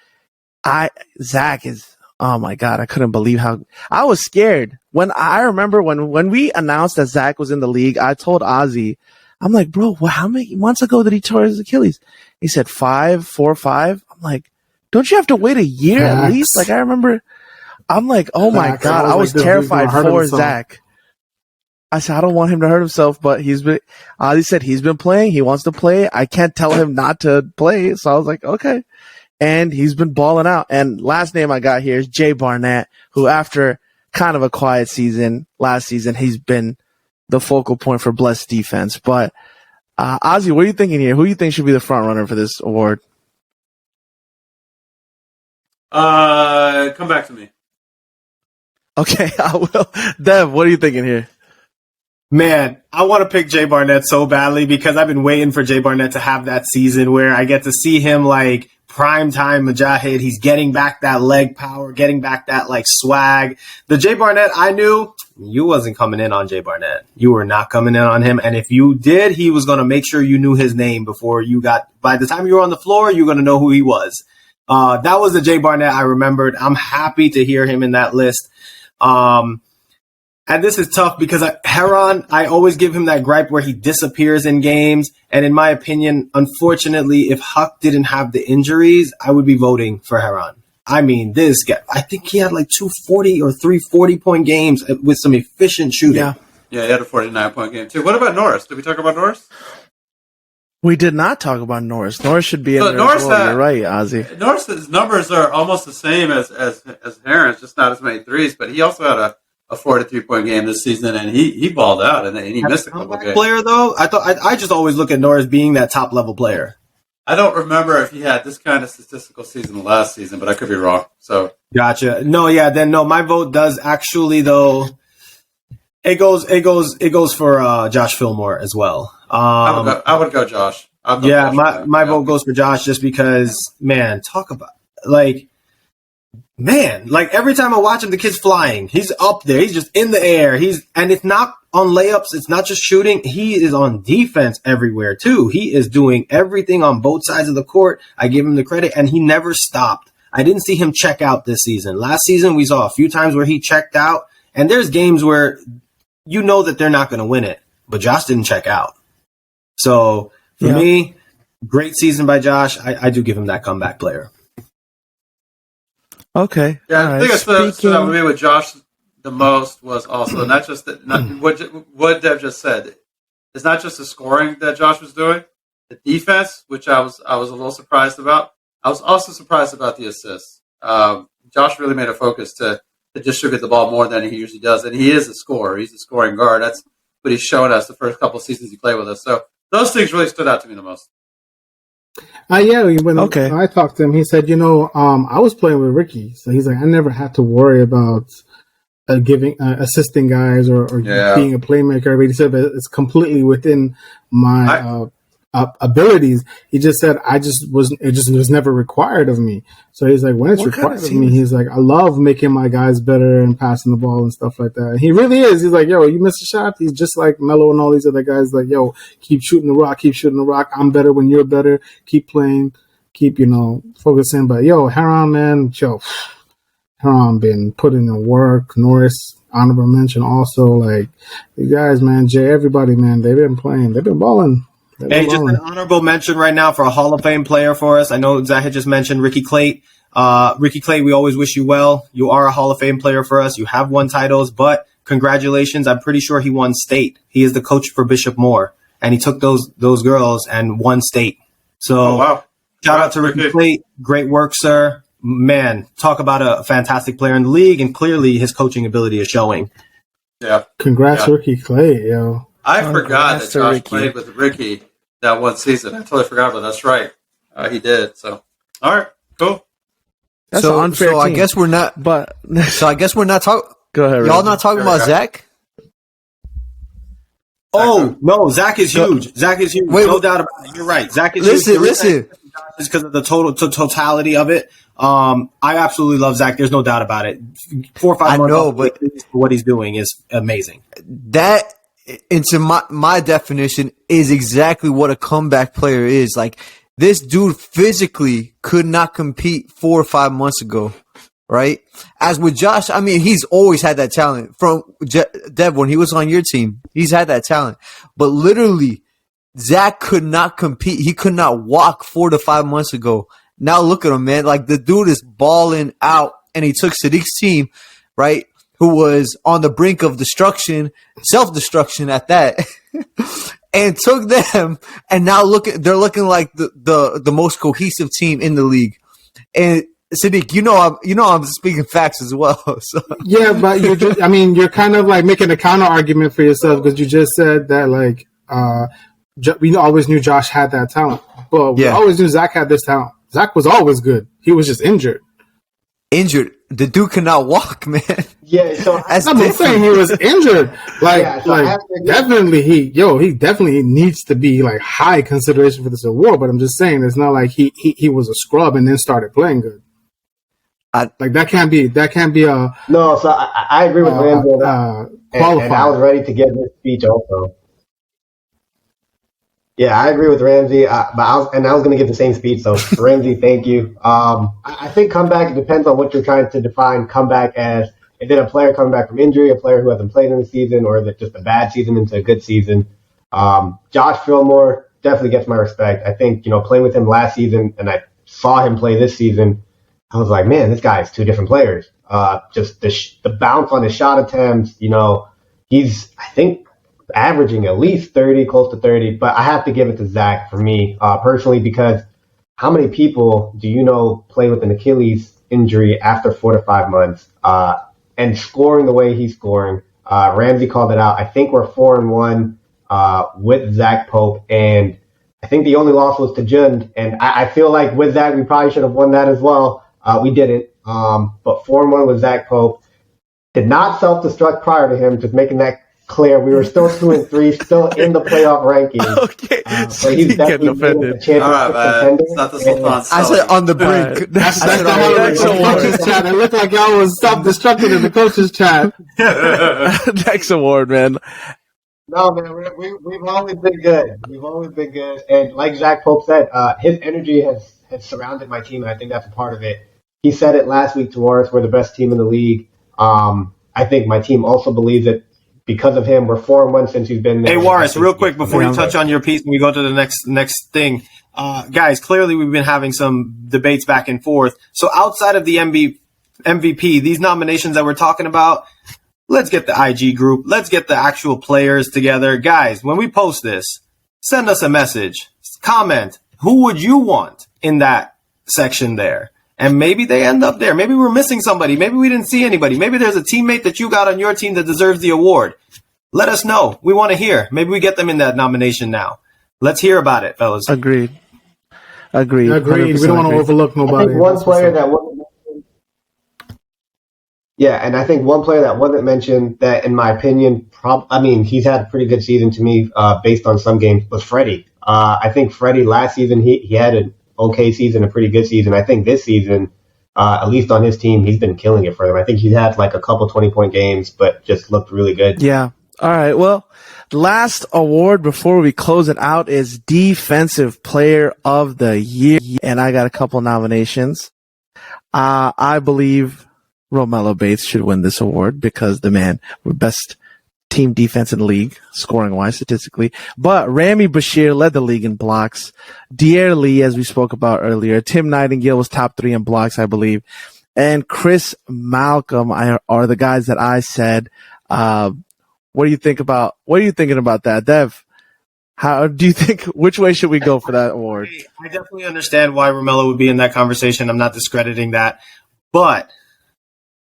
Zach is, oh my God, I couldn't believe how I was scared. I remember when we announced that Zach was in the league, I told Ozzy, I'm like, bro, how many months ago did he tear his Achilles? He said 4 or 5. I'm like, don't you have to wait a year at least? Like, I remember, I'm like, oh my God, I was terrified for Zach. I said, I don't want him to hurt himself, but Ozzy said he's been playing. He wants to play. I can't tell him not to play. So I was like, okay. and he's been balling out. And last name I got here is Jay Barnett, who after kind of a quiet season last season, he's been the focal point for Blessed defense. But Ozzy, what are you thinking here? Who do you think should be the front runner for this award? Come back to me. Okay, I will. Dev, what are you thinking here? Man, I want to pick Jay Barnett so badly because I've been waiting for Jay Barnett to have that season where I get to see him like prime time Mujahid. He's getting back that leg power, getting back that like swag. The Jay Barnett I knew, you wasn't coming in on Jay Barnett. You were not coming in on him. And if you did, he was going to make sure you knew his name before you got, by the time you were on the floor, you're going to know who he was. That was the Jay Barnett I remembered. I'm happy to hear him in that list. And this is tough because Heron, I always give him that gripe where he disappears in games. And in my opinion, unfortunately, if Huck didn't have the injuries, I would be voting for Heron. I mean, this guy, I think he had like 240 or 340-point games with some efficient shooting. Yeah, he had a 49-point game too. What about Norris? Did we talk about Norris? We did not talk about Norris. Norris should be in there as well. You're right, Ozzy. Norris's numbers are almost the same as Heron's, just not as many threes, but he also had a 43-point game this season, and he balled out, and he missed a couple games. Player though, I just always look at Norris being that top level player. I don't remember if he had this kind of statistical season last season, but I could be wrong. So gotcha. No, yeah, then no, my vote does actually though. It goes for Josh Fillmore as well. I would go Josh. Yeah, my vote goes for Josh just because, man, talk about like every time I watch him, the kid's flying. He's up there. He's just in the air. And it's not on layups. It's not just shooting. He is on defense everywhere too. He is doing everything on both sides of the court. I give him the credit, and he never stopped. I didn't see him check out this season. Last season, we saw a few times where he checked out, and there's games where you know that they're not going to win it, but Josh didn't check out. So for me, great season by Josh. I do give him that comeback player. Okay. Yeah, I think it's that with me with Josh the most was also not just what Dev just said. It's not just the scoring that Josh was doing, the defense, which I was a little surprised about. I was also surprised about the assists. Josh really made a focus to distribute the ball more than he usually does, and he is a scorer. He's a scoring guard. That's what he's shown us the first couple of seasons he played with us. So those things really stood out to me the most. When I talked to him, he said, I was playing with Ricky, so he's like, I never had to worry about assisting guys or being a playmaker. But he said that it's completely within my abilities. He just said, it just was never required of me. So he's like, when it's required of me, he's like, I love making my guys better and passing the ball and stuff like that. And he really is. He's like, yo, you miss a shot. He's just like Melo and all these other guys. Like, yo, keep shooting the rock. I'm better when you're better. Keep playing. Keep, focusing. But yo, Heron, man, Heron been putting in work. Norris, honorable mention also. Like, you guys, man, Jay, everybody, man, they've been playing. They've been balling. Hey, just an honorable mention right now for a Hall of Fame player for us. I know Zahid just mentioned Ricky Clay. Ricky Clay, we always wish you well. You are a Hall of Fame player for us. You have won titles, but congratulations. I'm pretty sure he won state. He is the coach for Bishop Moore, and he took those girls and won state. So shout out to Ricky Clay. Great work, sir. Man, talk about a fantastic player in the league, and clearly his coaching ability is showing. Yeah. Congrats, Ricky Clay, yo. I forgot that Josh played with Ricky that one season. I totally forgot, but that's right. He did. So, all right, cool. That's an unfair team. I guess we're not. But I guess we're not talking. Go ahead. Y'all not talking about Zach? Oh no, Zach is huge. Zach is huge. No doubt about it. You're right. Zach is huge. Listen. It's because of the totality of it. I absolutely love Zach. There's no doubt about it. 4 or 5 months. I know, but what he's doing is amazing. That. Into my definition is exactly what a comeback player is. Like, this dude physically could not compete 4 or 5 months ago, right? As with Josh, I mean, he's always had that talent. From Dev, when he was on your team, he's had that talent. But literally, Zach could not compete. He could not walk 4 to 5 months ago. Now look at him, man. Like, the dude is balling out, and he took Siddique's team, right? Who was on the brink of destruction, self-destruction at that, and took them, and now they're looking like the most cohesive team in the league. And Siddique, I'm speaking facts as well. So. Yeah, but you're kind of like making a counter argument for yourself because you just said that like we always knew Josh had that talent, but we always knew Zach had this talent. Zach was always good. He was just injured. The dude cannot walk, man. Yeah, so I'm saying he was injured. Definitely he definitely needs to be like high consideration for this award. But I'm just saying it's not like he was a scrub and then started playing good. That can't be a no. So I agree with Ramsey on that. And I was ready to give this speech also. Yeah, I agree with Ramsey, but I was going to give the same speech. So Ramsey, thank you. I think comeback depends on what you're trying to define comeback as. Is it a player coming back from injury, a player who hasn't played in the season, or is it just a bad season into a good season? Josh Fillmore definitely gets my respect. I think playing with him last season, and I saw him play this season, I was like, man, this guy is two different players. Just the bounce on his shot attempts, he's I think averaging at least 30, close to 30, but I have to give it to Zach for me personally, because how many people do you know play with an Achilles injury after 4 to 5 months and scoring the way he's scoring? Ramsey called it out. I think we're 4-1 with Zach Pope, and I think the only loss was to Jund, and I feel like with Zach we probably should have won that as well. We didn't, but 4-1 with Zach Pope. Did not self-destruct prior to him, just making that clear. We were still 2-3, still in the playoff rankings. Okay, so he's definitely offended. All right, man. It's not the Sultans. I said on the brink. Right. That's how the coaches chat. It looked like y'all was self-destructing in the coaches chat. Next award, man. No, man, we've always been good. We've always been good. And like Zach Pope said, his energy has surrounded my team, and I think that's a part of it. He said it last week to us, we're the best team in the league. I think my team also believes it. Because of him, we're 4-1 since he's been there. Hey, Warris, real quick before you touch on your piece and we go to the next thing. Guys, clearly we've been having some debates back and forth. So outside of the MVP, these nominations that we're talking about, let's get the IG group. Let's get the actual players together. Guys, when we post this, send us a message. Comment. Who would you want in that section there? And maybe they end up there. Maybe we're missing somebody. Maybe we didn't see anybody. Maybe there's a teammate that you got on your team that deserves the award. Let us know. We want to hear. Maybe we get them in that nomination now. Let's hear about it, fellas. Agreed. We don't want to overlook nobody. I think one player that wasn't mentioned. Yeah, and I think one player that wasn't mentioned that, in my opinion, he's had a pretty good season to me based on some games, was Freddie. I think Freddie last season, he had an okay season, a pretty good season. I think this season, at least on his team, he's been killing it for them. I think he's had like a couple 20-point games, but just looked really good. Yeah. All right. Well, last award before we close it out is Defensive Player of the Year. And I got a couple nominations. I believe Romello Bates should win this award because the man with best team defense in the league, scoring-wise, statistically. But Ramy Bashir led the league in blocks. Dier Lee, as we spoke about earlier. Tim Nightingale was top 3 in blocks, I believe. And Chris Malcolm are the guys that I said. What are you thinking about that, Dev? How do you think? Which way should we go for that award? I definitely understand why Romello would be in that conversation. I'm not discrediting that, but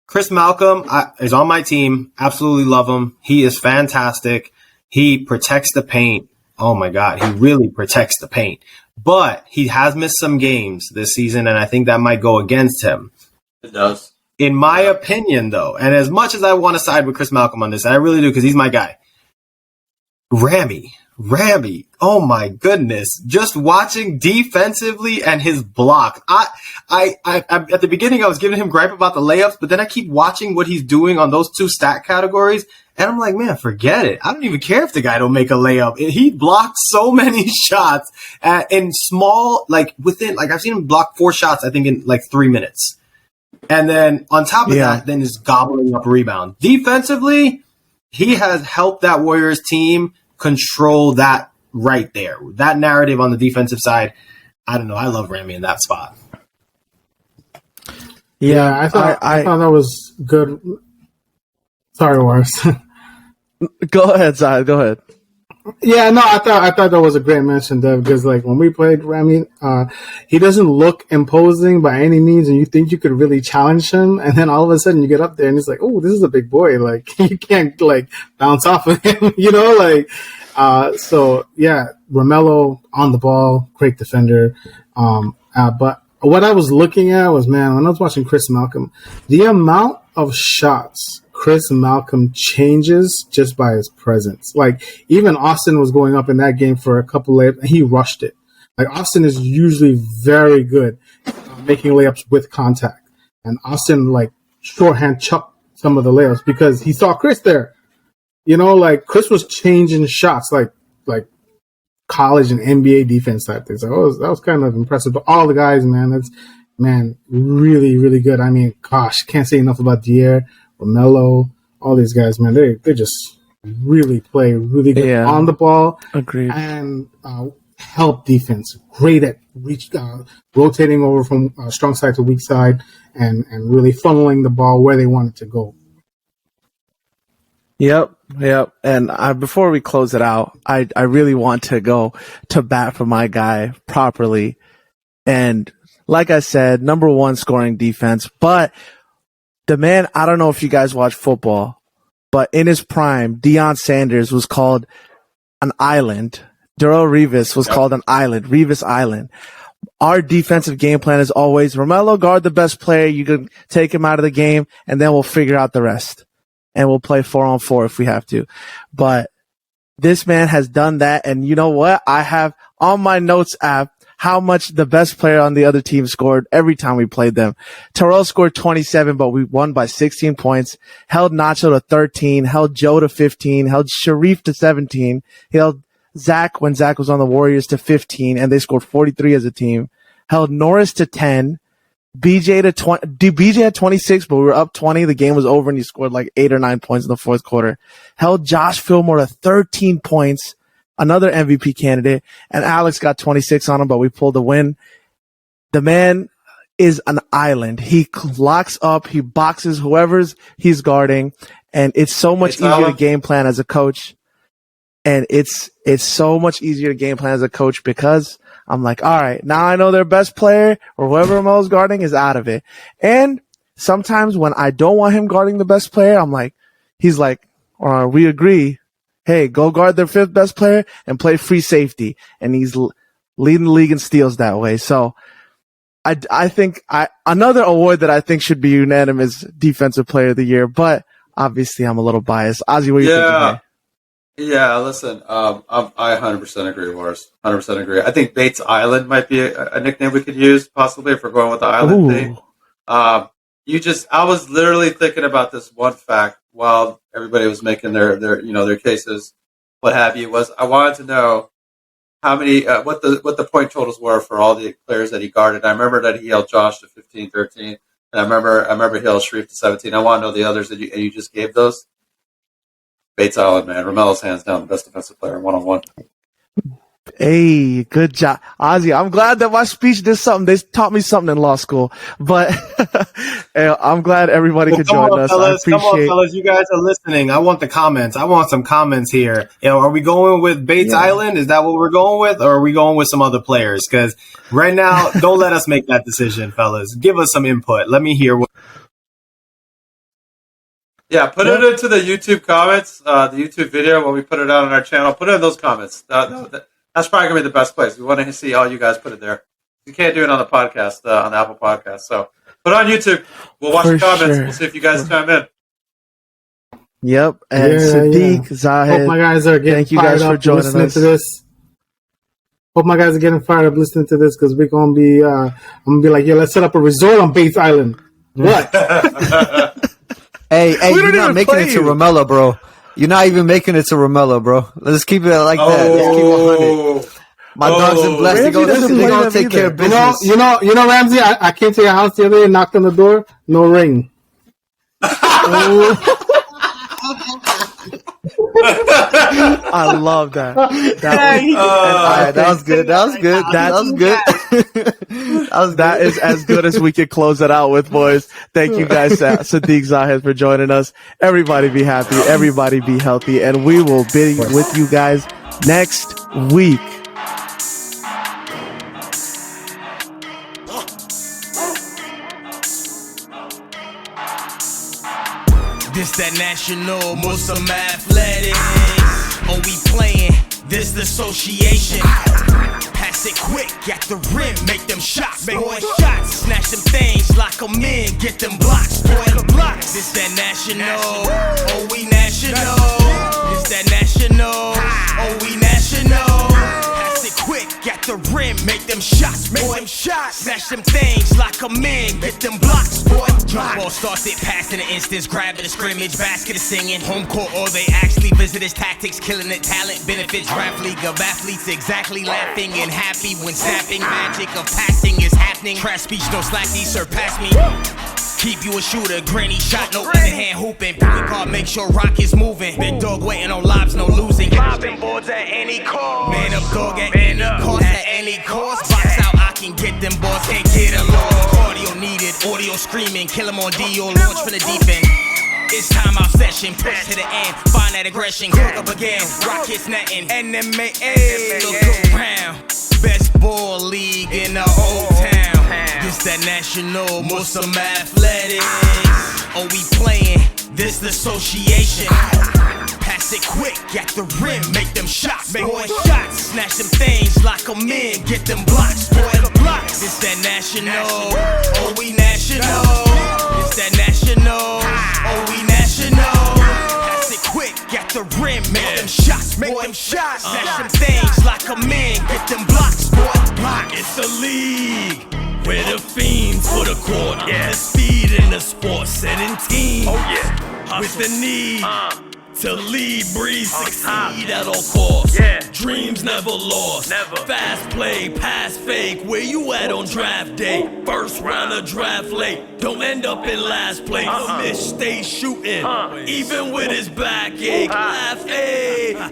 Chris Malcolm is on my team. Absolutely love him. He is fantastic. He protects the paint. Oh my God, he really protects the paint. But he has missed some games this season, and I think that might go against him. It does. In my opinion, though, and as much as I want to side with Chris Malcolm on this, and I really do because he's my guy, Ramy, oh my goodness, just watching defensively and his block. I at the beginning I was giving him gripe about the layups, but then I keep watching what he's doing on those two stat categories, and I'm like, man, forget it. I don't even care if the guy don't make a layup. He blocked so many shots in small, I've seen him block 4 shots, I think, in 3 minutes. And then on top of that, then is gobbling up rebound. Defensively, he has helped that Warriors team control that right there. That narrative on the defensive side, I don't know. I love Ramy in that spot. Yeah, I thought that was good. Sorry, Wars. Go ahead, Zahid. Go ahead. Yeah, no, I thought that was a great mention, Dev, because like when we played Remy, he doesn't look imposing by any means, and you think you could really challenge him, and then all of a sudden you get up there and it's like, oh, this is a big boy, like you can't like bounce off of him, like. So yeah, Romello on the ball, great defender. But what I was looking at was, man, when I was watching Chris Malcolm, the amount of shots Chris Malcolm changes just by his presence. Like, even Austin was going up in that game for a couple layups, and he rushed it. Like, Austin is usually very good making layups with contact. And Austin, like, shorthand chucked some of the layups because he saw Chris there. Like, Chris was changing shots like college and NBA defense type things. So that was kind of impressive. But all the guys, man, really, really good. I mean, gosh, can't say enough about Dier, Romello, all these guys, man. They just really play really good on the ball. Agreed. And help defense. Great at rotating over from strong side to weak side and really funneling the ball where they want it to go. Yep. And before we close it out, I really want to go to bat for my guy properly. And like I said, number one scoring defense, but the man, I don't know if you guys watch football, but in his prime, Deion Sanders was called an island. Darrelle Revis was called an island, Revis Island. Our defensive game plan is always, Romello, guard the best player. You can take him out of the game, and then we'll figure out the rest. And we'll play 4-on-4 if we have to. But this man has done that, and you know what? I have on my notes app how much the best player on the other team scored every time we played them. Terrell scored 27, but we won by 16 points, held Nacho to 13, held Joe to 15, held Sharif to 17, held Zach when Zach was on the Warriors to 15, and they scored 43 as a team, held Norris to 10, BJ to 20. BJ had 26, but we were up 20. The game was over, and he scored like 8 or 9 points in the fourth quarter. Held Josh Fillmore to 13 points. Another MVP candidate, and Alex got 26 on him, but we pulled the win. The man is an island. He locks up, he boxes whoever's he's guarding, and it's so much easier to game plan as a coach. And it's so much easier to game plan as a coach because I'm like, all right, now I know their best player or whoever Romello's guarding is out of it. And sometimes when I don't want him guarding the best player, I'm like, he's like, or we agree, hey, go guard their fifth best player and play free safety. And he's leading the league in steals that way. So I think another award that I think should be unanimous Defensive Player of the Year, but obviously I'm a little biased. Ozzy, what do you think? Yeah, listen, I 100% agree, Morris. 100% agree. I think Bates Island might be a nickname we could use, possibly, if we're going with the island thing. I was literally thinking about this one fact while everybody was making their cases, what have you, was I wanted to know how many, what the point totals were for all the players that he guarded. I remember that he held Josh to 15, 13, and I remember he held Sharif to 17. I want to know the others that you just gave those. Bates Island, man. Romello's hands down the best defensive player one-on-one. Hey, good job. Ozzy, I'm glad that my speech did something. They taught me something in law school. But I'm glad everybody could join us. Fellas, come on, fellas. You guys are listening. I want the comments. I want some comments here. Are we going with Bates Island? Is that what we're going with? Or are we going with some other players? Because right now, don't let us make that decision, fellas. Give us some input. Let me hear what. Yeah, put it into the YouTube comments, the YouTube video when we put it out on our channel. Put it in those comments. That's probably going to be the best place. We want to see all you guys put it there. You can't do it on the podcast, on the Apple Podcast. So put it on YouTube. We'll watch the comments. Sure. We'll see if you guys chime in. Yep. And Siddique, Zahid, hope my guys are getting thank you guys for joining us. To this. Hope my guys are getting fired up listening to this because we're going to be, I'm going to be like, let's set up a resort on Bates Island. What? Hey, you're not making it to Romello, bro. You're not even making it to Romello, bro. Let's keep it like that. Let's keep it 100. My dogs are blessed. They're going to take care of business. You know, Ramsey, I came to your house the other day and knocked on the door. No ring. I love that. That was good. That is as good as we could close it out with, boys. Thank you guys, Siddique, Zahid, for joining us. Everybody be happy. Everybody be healthy. And we will be with you guys next week. This that national, Muslim athletics. Oh, we playing, this the association. Pass it quick, at the rim, make them shots, boy, shots. Snatch them things, lock them in, get them blocks, boy, blocks. This that national, oh, we national. This that national, oh, we national. Pass it quick, at the rim, make them shots, boy, shots. Snatch them things, lock them in, get them blocks, boy. Ball starts it, passing the instance, grabbing the scrimmage, basket is singing. Home court, or they actually visit his tactics, killing it, talent, benefits, draft league of athletes, exactly laughing and happy when snapping. Magic of passing is happening. Trash speech, no slack, these surpass me. Keep you a shooter, granny shot, no underhand hooping. Point guard, make sure rock is moving. Big dog waiting on lobs, no losing. Popping boards at any cost. Man up dog at any cost, at any cost. Box out, I can get them balls, can't get them lost. Cardio needed, audio screaming, kill them on Dio, launch from the deep end. It's time out session, push to the end, find that aggression, cook up again, Rockets netting, NMAA, look around, best ball league in the old town. This that national, Muslim athletics. Oh, we playing, this the association. Pass it quick, at the rim, make them shots, boy, shots. Snatch them things, lock them in, get them blocks, boy, blocks. This that national, oh, we national. This that national, oh, we national. Pass it quick, at the rim, make them shots, boy, shots. Snatch them things, lock them in, get them blocks, boy, blocks. It's a league where the fiends for the court. The speed in the sport, setting teams with the need to lead, breathe, succeed at all costs. Dreams never lost. Fast play, pass fake. Where you at on draft day? First round of draft late. Don't end up in last place. Miss, stay shooting. Even with his backache. Laugh,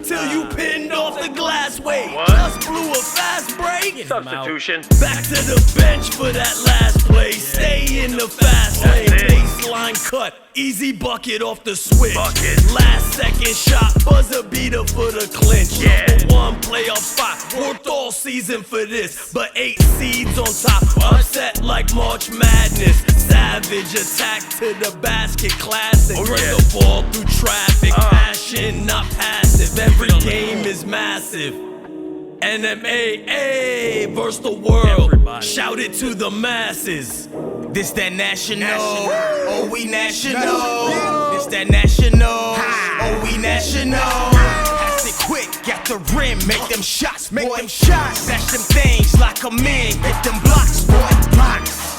till you pinned off the glass. Wait, just blew a fast break. Substitution. Back to the bench for that last play. Stay in the fast lane. Baseline cut. Easy bucket off the switch. Last second shot, buzzer beater for the clinch. Number one playoff spot, worked all season for this, but 8 seeds on top, upset like March Madness. Savage attack to the basket, classic. Run the ball through traffic, passion, not passive. Every game is massive. NMAA versus the world. Shout it to the masses. This that national, oh, we national. This that national, oh, we national. Pass it quick, at the rim, make them shots, boy, shots. Snatch them things, lock them in, get them blocks, boy, blocks.